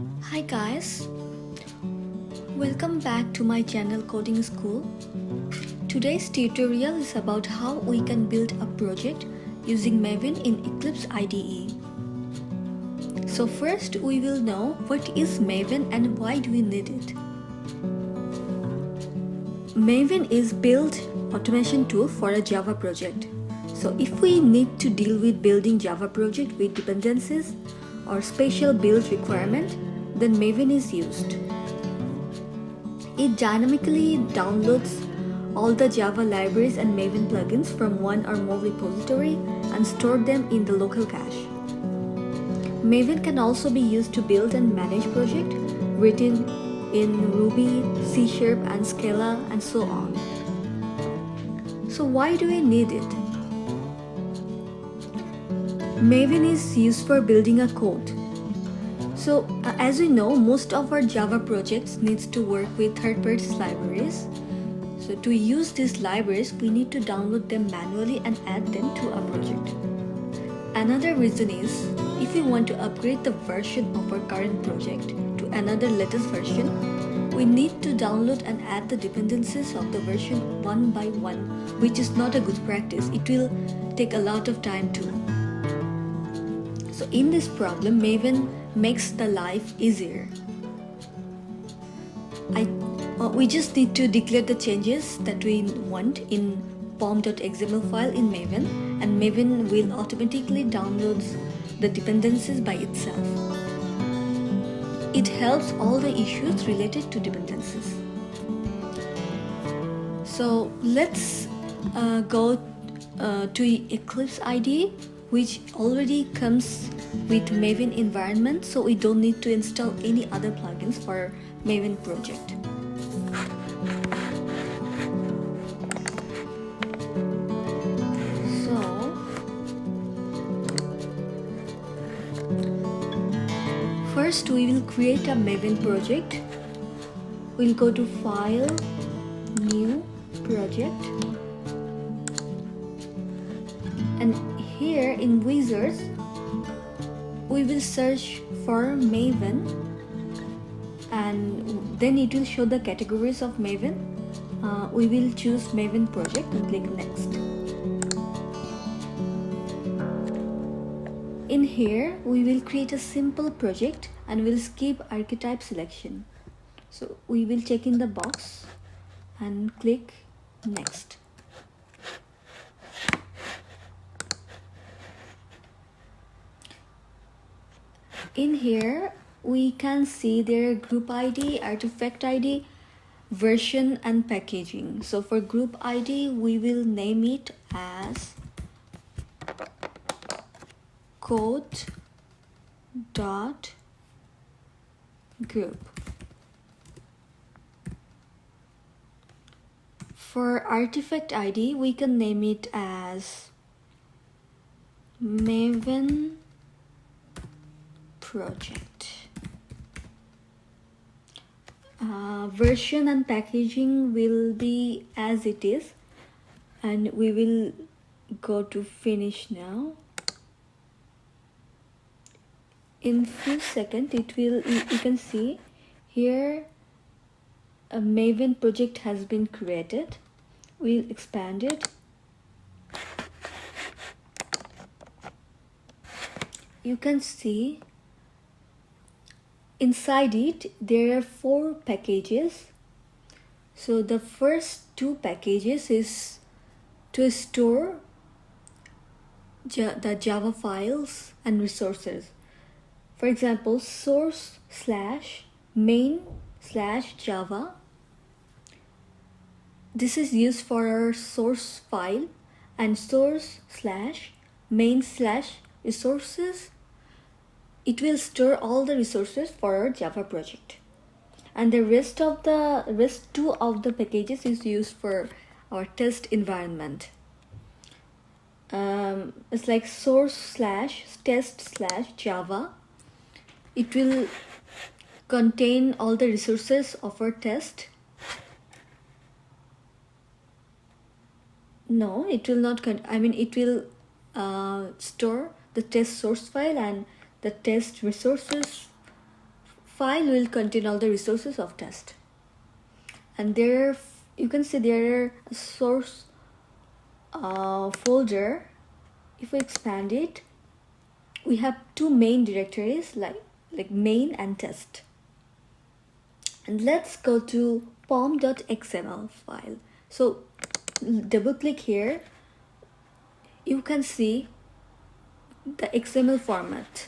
Hi guys, welcome back to my channel Coding School. Today's tutorial is about how we can build a project using Maven in Eclipse IDE. So first we will know what is Maven and why do we need it. Maven is build automation tool for a Java project. So if we need to deal with building Java project with dependencies or special build requirement, then Maven is used. It dynamically downloads all the Java libraries and Maven plugins from one or more repository and store them in the local cache. Maven can also be used to build and manage projects written in Ruby, C# and Scala and so on. So why do we need it? Maven is used for building a code. So as we know, most of our Java projects needs to work with third-party libraries. So to use these libraries, we need to download them manually and add them to our project. Another reason is, if we want to upgrade the version of our current project to another latest version, we need to download and add the dependencies of the version one by one, which is not a good practice. It will take a lot of time too. So in this problem, Maven makes the life easier. We just need to declare the changes that we want in pom.xml file in Maven, and Maven will automatically download the dependencies by itself. It helps all the issues related to dependencies. So let's go to Eclipse IDE, which already comes with Maven environment, so we don't need to install any other plugins for Maven project. So first we will create a Maven project. We'll go to File, New, Project, and here in Wizards we will search for Maven, and then it will show the categories of Maven. We will choose Maven project and click next. In here we will create a simple project and we'll skip archetype selection. So we will check in the box and click next. In here we can see their group ID, artifact ID, version and packaging. So for group ID we will name it as code.group. For artifact ID we can name it as Maven Project. Version and packaging will be as it is, and we will go to finish now. In few seconds it will, you can see here a Maven project has been created. We'll expand it. You can see inside it there are 4 packages. So the first 2 packages is to store the Java files and resources. For example, source/main/java. This is used for our source file, and source/main/resources, it will store all the resources for our Java project. And the rest 2 of the packages is used for our test environment. It's like source/test/java. It will contain all the resources of our test. No, it will not. It will store the test source file and the test resources file will contain all the resources of test. And there you can see there a source folder. If we expand it, we have two main directories like main and test. And let's go to pom.xml file. So double click here, you can see the XML format.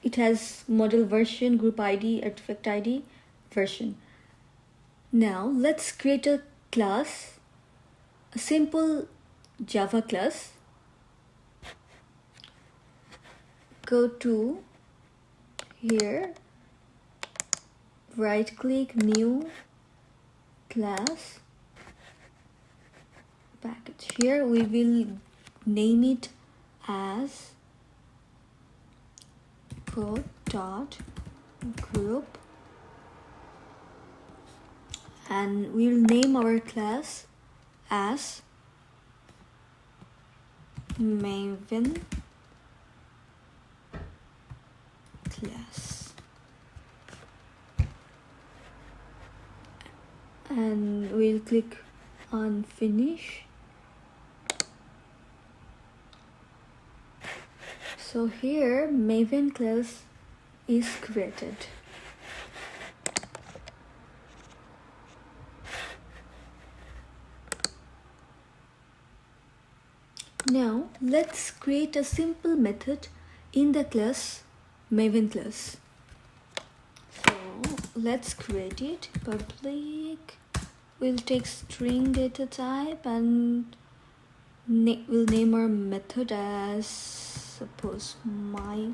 It has model version, group ID, artifact ID, version. Now let's create a class, a simple Java class. Go to here, right click, new class, package. Here we will name it as code.group, and we'll name our class as Maven class, and we'll click on finish. So here Maven class is created. Now let's create a simple method in the class Maven class. So let's create it. Public, we'll take string data type and we'll name our method as, suppose, my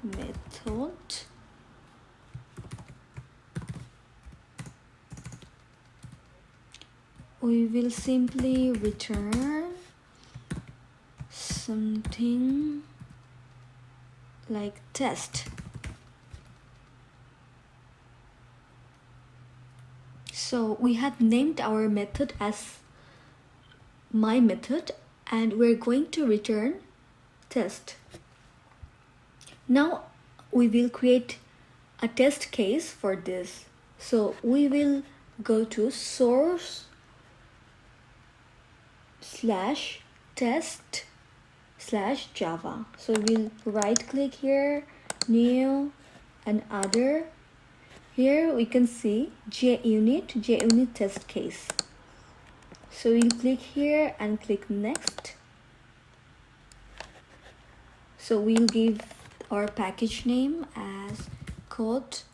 method. We will simply return something like test. So we have named our method as my method, and we're going to return test. Now we will create a test case for this. So we will go to source/test/java. So we'll right click here, new and other. Here we can see JUnit test case. So we'll click here and click next. So we'll give our package name as code.group,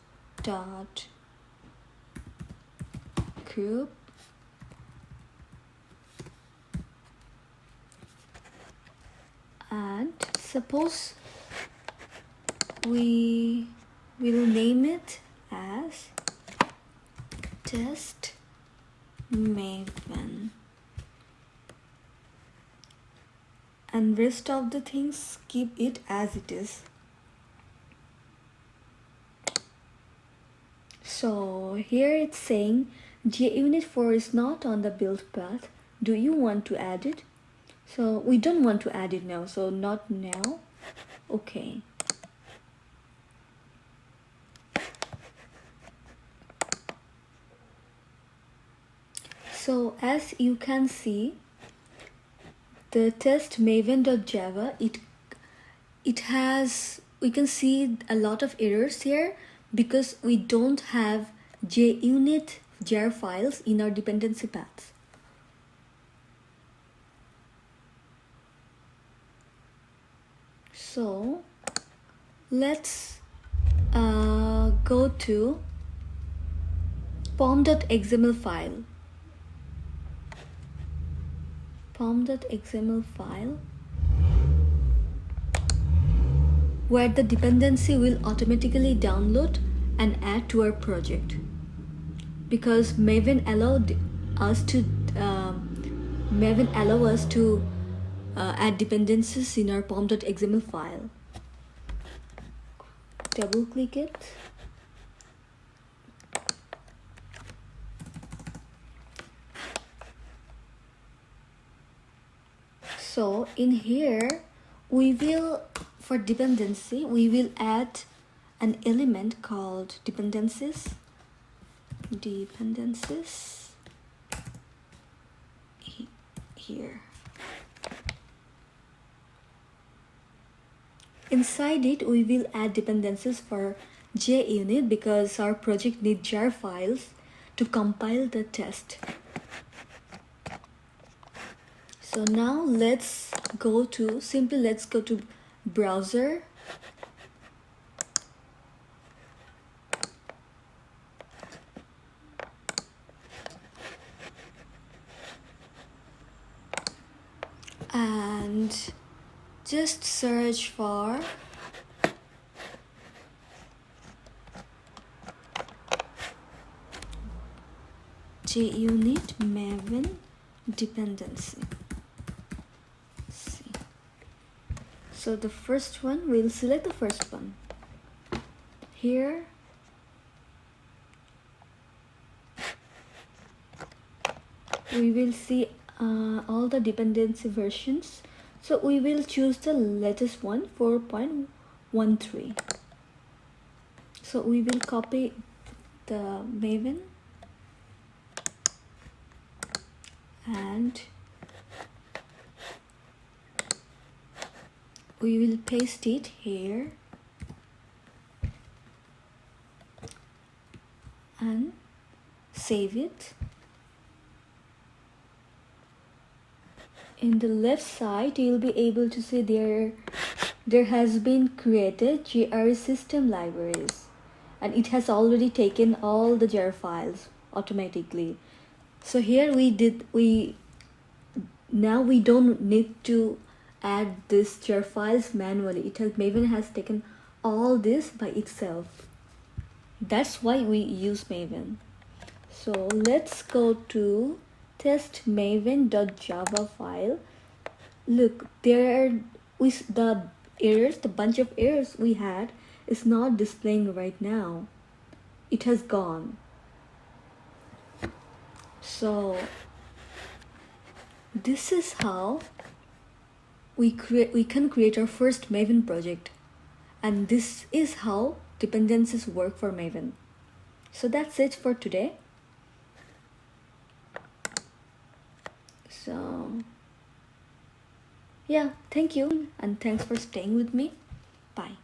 and suppose we will name it as test Maven, and rest of the things keep it as it is. So here it's saying JUnit 4 is not on the build path. Do you want to add it? So we don't want to add it now, so not now. Okay. So as you can see, the test maven.java, it has, we can see a lot of errors here because we don't have JUnit jar files in our dependency paths. So let's go to pom.xml file. Pom.xml file, where the dependency will automatically download and add to our project, because Maven allowed us to add dependencies in our pom.xml file. Double click it. So in here we will, for dependency, we will add an element called dependencies. Here. Inside it, we will add dependencies for JUnit because our project needs jar files to compile the test. So now let's go to browser. And just search for JUnit Maven dependency. See. So the first one, we'll select the first one. Here, we will see all the dependency versions. So we will choose the latest one, 4.13. So we will copy the Maven and we will paste it here and save it. In the left side, you'll be able to see there has been created JR system libraries, and it has already taken all the jar files automatically. So here now we don't need to add this jar files manually. Maven has taken all this by itself. That's why we use Maven. So let's go to test maven.java file. Look, the bunch of errors we had is not displaying right now. It has gone. So this is how we can create our first Maven project, and this is how dependencies work for Maven. So that's it for today. So yeah, thank you and thanks for staying with me. Bye.